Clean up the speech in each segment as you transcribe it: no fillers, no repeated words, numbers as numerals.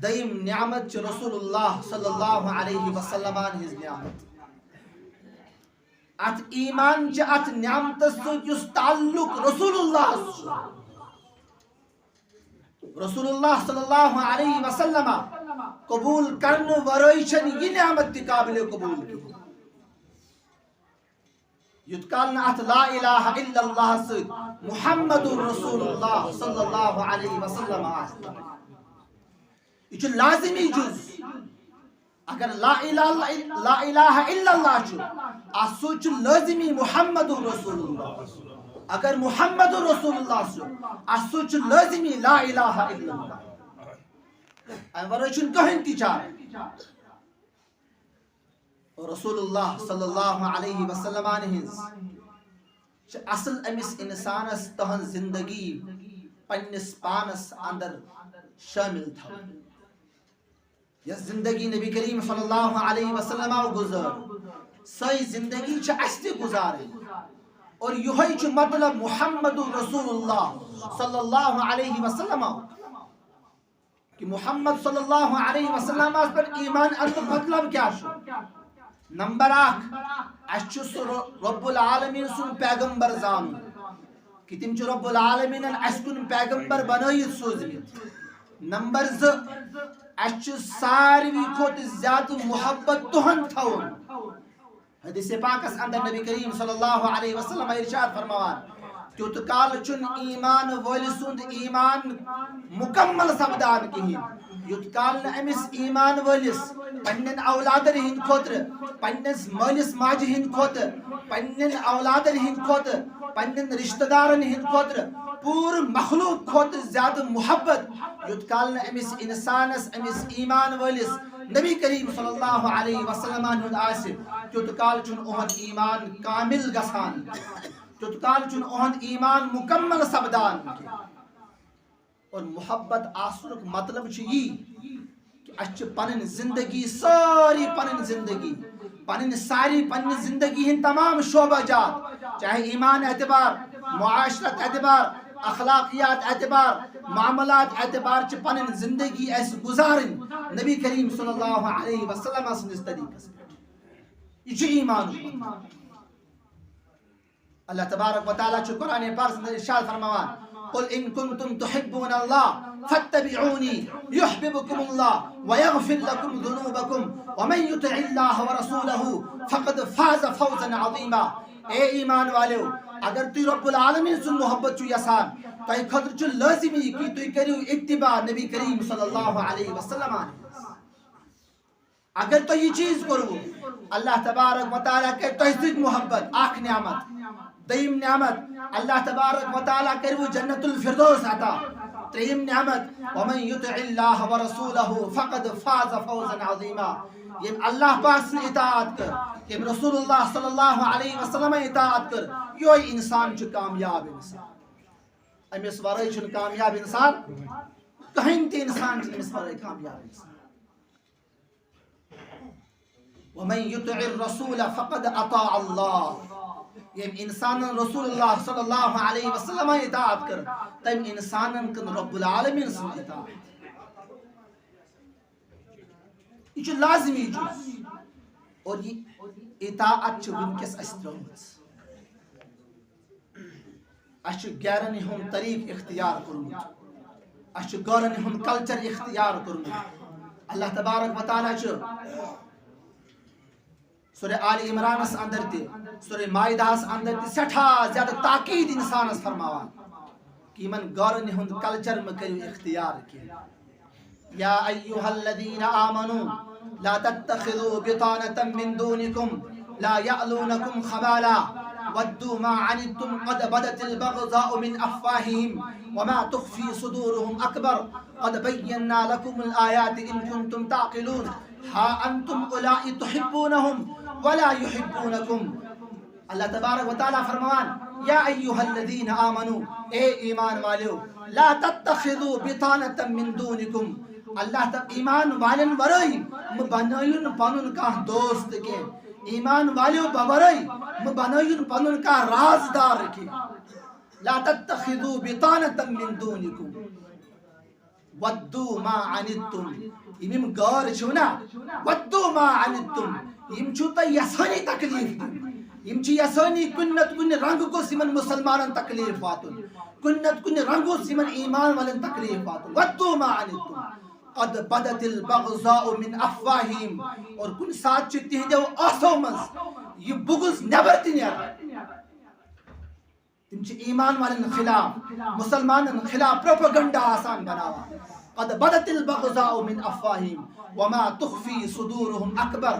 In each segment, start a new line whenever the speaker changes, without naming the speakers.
them نعمت چھ رسول اللہ صلی اللہ علیہ وسلم ہز نعمت ات ایمان چھ ات نعمت سۭتۍ یُس تعلق رسول اللہ رسول اللہ صلی اللہ علیہ وسلم قبول کرنے ورٲے چھنہٕ یہ نعمت تہِ قابل قبول کی یُت کال نہٕ ات لا الہ الا اللہ سۭتۍ محمد رسول اللہ صلی اللہ علیہ وسلم آسہِ یہ چھُ لازمی جز اگر لا الہ الا اللہ چھُ اتھ سۭتۍ چھُ لازمی محمد رسول اللہ اگر محمد رسول اللہ چھُ اتھ سۭتۍ چھُ لازمی لا الہ الا اللہ امہِ ورٲے چھُنہٕ کٕہٕنۍ تہِ چارٕ رسول اللہ صلی اللہ علیہ وسلم ہنز اصل امس انسانس تہن زندگی پنس پانس اندر شامل تھا یس زندگی نبی کریم صلی اللہ علیہ وسلم گزار سی زندگی اس تہ گزاریں اور یہ مطلب محمد رسول اللہ صلی اللہ علیہ وسلم کہ محمد صلی اللہ علیہ وسلم پر ایمان ان مطلب کیا نمبر 1 اس رب العالمین سن پیغمبر زان کہ تم رب العالمین اس کن پیغمبر بنائیت سوزمت نمبر 2 اس ساروی کھوت زیادہ محبت تہن تھون حدیث پاکس اندر نبی کریم صلی اللہ علیہ وسلم ارشاد فرماوان تیوت کال چن ایمان وول سند ایمان مکمل سپدان کہین یوت کال نہ امس ایمان ولس پنن اولادن ہند خاطر پننس مالس ماجہ ہند خاطر پنن اولادن ہند خاطر پنن رشتہ دارن ہند خاطر پور مخلوق خاطر زیادہ محبت یوت کال نہ امس انسانس امس ایمان ولس نبی کریم صلی اللہ علیہ وسلم ہند آس تیوت کال چن اہد ایمان کامل گژھان تیوت کال چن اہد ایمان مکمل سپدان اور محبت آسنک مطلب یہ کہ اس پن زندگی ساری پن زندگی ساری پن زندگی ہند تمام شعبہ جات چاہے ایمان اعتبار معاشرت اعتبار اخلاقیات اعتبار معاملات اعتبار پن زندگی اس گزارن نبی کریم صلی اللہ علیہ وسلم سندس طریقس یہ ایمان اللہ تبارک و تعالی قرآن پاک میں ارشاد فرماوان قل ان كنتم تحبون الله فاتبعوني يحببكم الله ويغفر لكم ذنوبكم ومن يطع الله ورسوله فقد فاز فوزا عظيما اے ایمان والو اگر تُہۍ رب العالمین سن محبت چھو یسان تۄہہِ خٲطرٕ چھُ لازمی کہ تُہۍ کٔرِو اتباع نبی کریم صلی اللہ علیہ وسلم اگر تُہۍ یہ چیز کرو اللہ تبارک و تعالیٰ کرِ تۄہہِ سۭتۍ محبت اکھ نعمت دیم نعمت اللہ تبارک و تعالیٰ کرو جنت الفردوس عطا تریم نعمت ومن یطع اللہ ورسولہ فقد فاز فوزا عظیما یم اللہ پاک سے اطاعت کر یم رسول اللہ صلی اللہ علیہ وسلم اطاعت کر یہ انسان چھ کامیاب انسان امس ورائے چھ کامیاب انسان کہیں تہ انسان چھ امس ورائے کامیاب انسان ومن یطع الرسول فقد اطاع اللہ یم انسان رسول اللہ صلی اللہ علیہ وسلم اطاعت کر تم انسان کن رب العالمین سن اطاعت یہ لازمی جز اور یہ اطاعت ونکس اس ترمت اس غیرن ہند طریق اختیار کورمت اس غیرن ہند کلچر اختیار کورمت اللہ تبارک و تعالی سورہ آل عمرانس اندر تہ سورہ مائدہس اندر تہ سٹھا زیادہ تاکید انسانس فرماوان کہ من غورن ہند کلچر میں کرو اختیار کی یا ایھا الذین آمنوا لا تتخذوا بطانة من دونکم لا یألونکم خبالا ودوا ما عنتم قد بدت البغضاء من افواههم وما تخفي صدورهم اکبر قد بینا لکم الآیات ان کنتم تعقلون ہا انتم اولائی تحبونہم ولا يحبونكم اللہ تبارک و تعالی فرمان یا ایھا الذین آمنوا اے ایمان والو لا تتخذوا بطانة من دونکم اللہ تب ایمان والن ورائی بنائن پنن کا دوست کے ایمان والو بورائی بنائن پنن کا رازدار کے لا تتخذوا بطانة من دونکم ودو ما عنتم یم غار چھونا ودو ما عنتم یم چھو تا یسانی تکلیف یم چھ یسانی کنت کن رنگ کو سمن مسلمانن تکلیف واتن کنت کن رنگو سمن ایمان والن تکلیف واتن ودو ما عنتم قد بدت البغضاء من افواہیم اور کن ساتھ چھ تہدیو آسو مز یہ بغض نیبر تہ نیران تم چھ ایمان والن خلاف مسلمانن خلاف پروپیگنڈا آسان بناوا قد بدت البغضاء من افواہیم وما تخفی صدورهم اکبر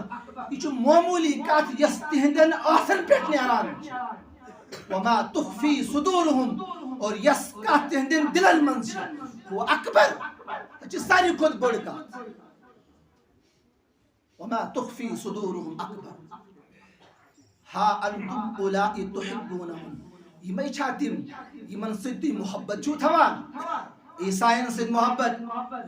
یہ چھ معمولی کات یس تہندن آسن پیٹ نیران وما تخفی صدورهم اور یس کات تہندن دلن منز وہ اکبر چھ ساری خود بڑھ کات وما تخفی صدورهم اکبر ہا انتم اولائی تحبونهم یہ چھا تم یمن ستی محبت چھو تھوان عیسائین سے محبت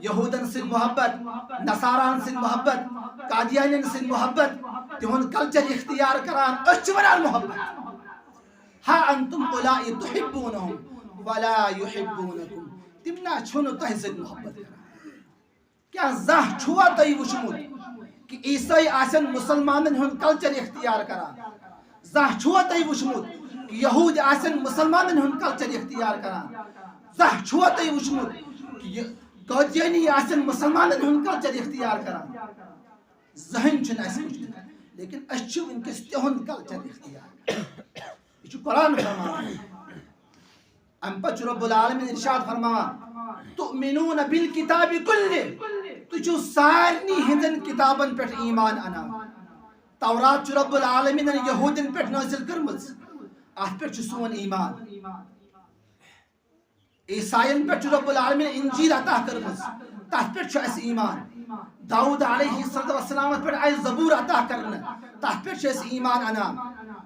یہودن سے محبت نصاران سے محبت قادیانین سے محبت تہن کلچر اختیار کران اچھ ونان محبت ہا انتم اولائی تحبونهم ولا يحبونكم تم نا چھونو تہ سے محبت کران کیا زہ چھوا تہ وچھمت کہ عیسائی آسن مسلمانن ہن کلچر اختیار کران زہ چھوا تہ وچھمت کہ یہود آسن مسلمانن ہن کلچر اختیار کران زہ چھوا تہ وچھمت کہ قادیانی آسن مسلمانن ہن کلچر اختیار کران ذہن چھن اس وچھمت لیکن اس چھ ونکس تہن کلچر اختیار یہ چھ قرآن فرمان ام پچ رب العالمین ارشاد فرمان تؤمنون بالکتاب کلہ تو چھو سارنی ہندن کتابن پر ایمان انا تورات چھ رب العالمین یہودن پر نازل کرمز ات پر چھ سون ایمان عیسائین پر چھ رب العالمین انجیل عطا کرمز تات پر چھ اس ایمان داؤد علیہ السلام پر آئی زبور عطا کرنا تات پر چھ اس ایمان انا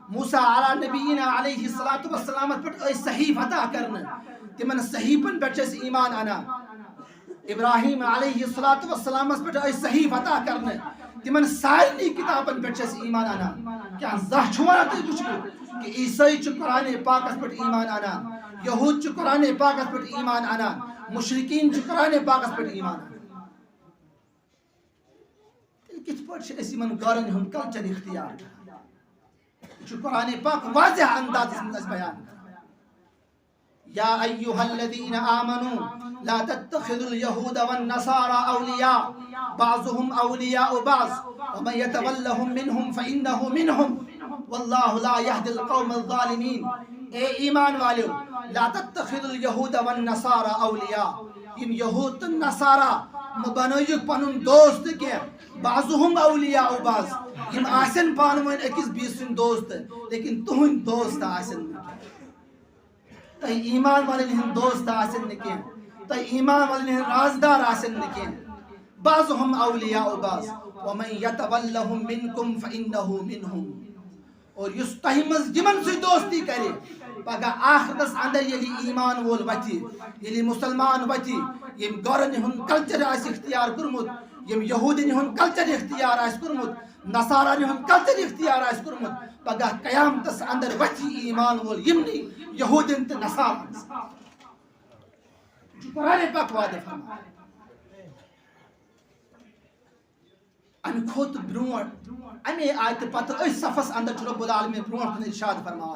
موسیٰ علی نبینا علیہ السلام پر آئی صحیف عطا کرنا تمن صحیفن پر چھ اس ایمان انا ابراہیم علیہ السلام پر آئی صحیف عطا کرنا تمن سارنی کتابن پر چھ اس ایمان انا کیا زہ چھوانا تے دشمن کہ عیسائی چھ قرآن پاک پر ایمان انا یہود چھ قرآن پاک پر ایمان انا مشرکین چھ قرآن پاک پر ایمان انا کت پر چھ اس من گارن ہن کلچر اختیار چھ قرآن پاک واضح انداز اس بیان یا ایہا الذین آمنوا لا تتخذوا اليهود والنصارى اولیاء بعضهم اولیاء بعض ومن يتولهم منهم فإنه منهم واللہ لا يهدي القوم الظالمین اے ایمان والو لا تتخذوا اليهود والنصارى اولیاء یم یہود نصارا مبنیک پنن دوست کے بعضهم اولیاء بعض یم آسن پانوین اکس بیسن دوست لیکن تہن دوست آسن تہ ایمان والن ہن دوست آسن نکین تہ ایمان والن ہن رازدار آسن نکین بعضهم اولیاء بعض ومن یتولهم منکم فإنه منهم اور یس تہمز یمن سے دوستی کرے پگہ آخرتس اندر یلی ایمان وول وتی یلی مسلمان وتی یم گورن ہن کلچر آس اختیار کرمت یم یہودین ہن کلچر اختیار آس کرمت نصاران ہن کلچر اختیار آس کرمت پگہ قیامتس اندر وتی ایمان وول یمنی یہودین تے نصاران قرآن پاک وعدہ فرما ام کھوت برونٹ امی آیت پتہ اس صفس اندر رب العالمین برونٹ ارشاد فرما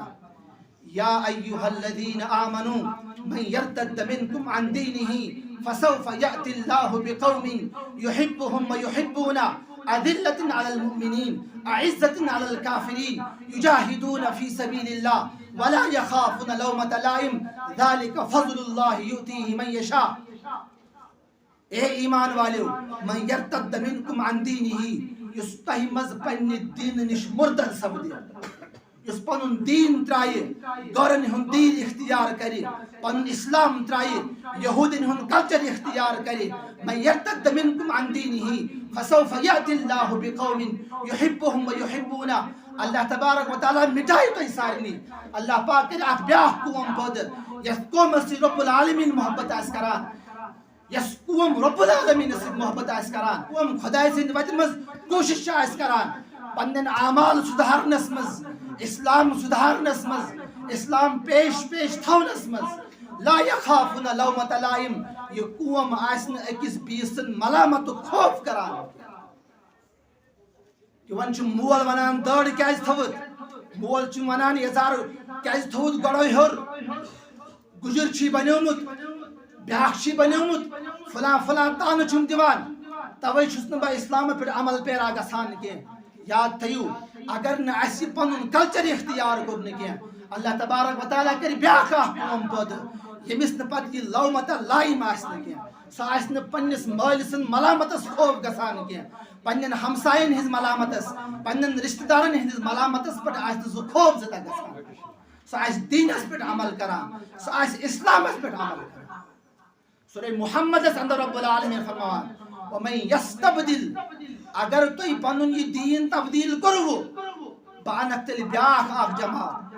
یا ایہا الذین آمنوا من یرتد منکم عن دینہ فسوف یأتی اللہ بقوم یحبهم ویحبون اذلة على المؤمنین اعزة على الكافرین یجاہدون فی سبیل اللہ ولا يخافون لومة لائم ذلك فضل اللہ یؤتیہ من یشاء اے ایمان والو من یرتد منکم عن دینہ یس تہمز پن دین نش مردد سپدی یس پنن دین ترائے گورن ہن دین اختیار کرے پنن اسلام ترائے یہودین ہن کلچر اختیار کرے من یرتد منکم عن دینہ فسوف یأتی اللہ بقوم یحبهم ویحبون اللہ تبارک و تعالی مٹائی تو سارنی اللہ پاک کرے اخ بیاہ قوم بود یس قوم سے رب العالمین محبت اس کران یس قوم رب العالمین سے محبت اس کران قوم خدای سے وطن مز کوشش اس کران پنن اعمال سدھارنس مز اسلام سدھارنس مز اسلام پیش تھونس مز لا یخافون لومة لائم یہ قوم آسن اکس بیسن ملامت خوف کران کہ ون چھ مول ونان دڑ کیاز تھوت مول چھ ونان یزار کیاز تھوت گڑو ہور گجر چھ بنیومت بیاکھ چھ بنیومت فلان فلان تان چھم دیوان توے چھس نہ با اسلام پہ عمل پیرا گژھان کی یاد تھیو اگر نہ اسی پنن کلچر اختیار کرنے کی اللہ تبارک و تعالی کر بیاکھ قوم پد یمس نہ پتہ یہ لومت لائم آسن کی سہ آسن پنس مال سن ملامتس خوف گژھان کی پنن ہمسائن ہز ملامتس پنن رشتہ دارن ہز ملامتس پہ آس سہ خوف زدہ گژھان سہ آس دینس پہ عمل کران سہ آس اسلامس پہ عمل کران سورہ محمد اندر رب العالمین فرمان وَمَن يَسْتَبْدِلْ اگر تو پنن یہ دین تبدیل کرو بانک تیل بیاکھ اخ جماعت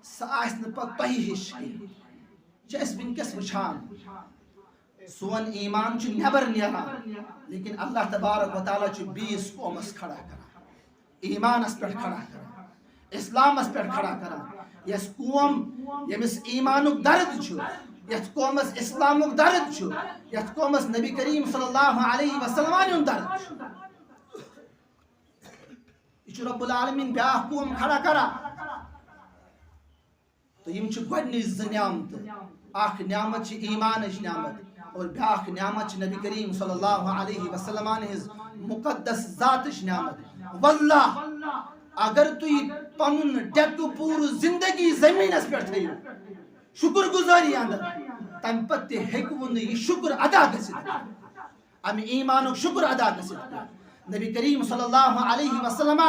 سہ آس نہ پتہ تہی ہش کی اس ونکس وچھان سون ایمان چھ نبر نیران لیکن اللہ تبارک و تعالی چھ 20 قومس کھڑا کران ایمانس پہ کھڑا کران اسلامس پہ کھڑا کران یس قوم یمس ایمانک درد چھ یس قومس اسلامک درد چھ یس قومس نبی کریم صلی اللہ علیہ وسلم درد چھ یہ رب العالمین بیاکھ قوم کھڑا کرا تو یم چھ گۄڈنِچ زٕ نعمت اکھ نعمت چھ ایمانچ نعمت اور بیاکھ نعمت چھ نبی کریم صلی اللہ علیہ وسلم ہز مقدس ذاتچ نعمت واللہ اگر تھی پنن ڈیٹو پور زندگی زمینس پہ تھیو شکر گزاری اندر تم پتہ ہیکو نہ یہ شکر ادا گژھت ام ایمانک شکر ادا گژھت نبی کریم صلی اللہ علیہ وسلم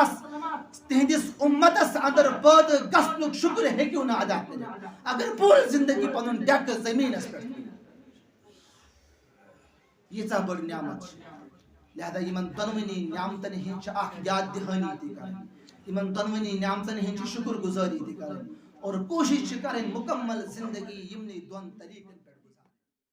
تہندس امتس اندر پد گژھنک شکر ہیکو نہ ادا کر اگر پور زندگی پنن ڈیٹ زمینس پہ یہ بڑ نعمت لہذا یمن دونونی نعمتن ہند اخ یاد دہانی تہ کرن یمن دونونی نعمتن ہند شکر گزاری تہ کرن اور کوشش کریں مکمل زندگی یمنی دون طریقن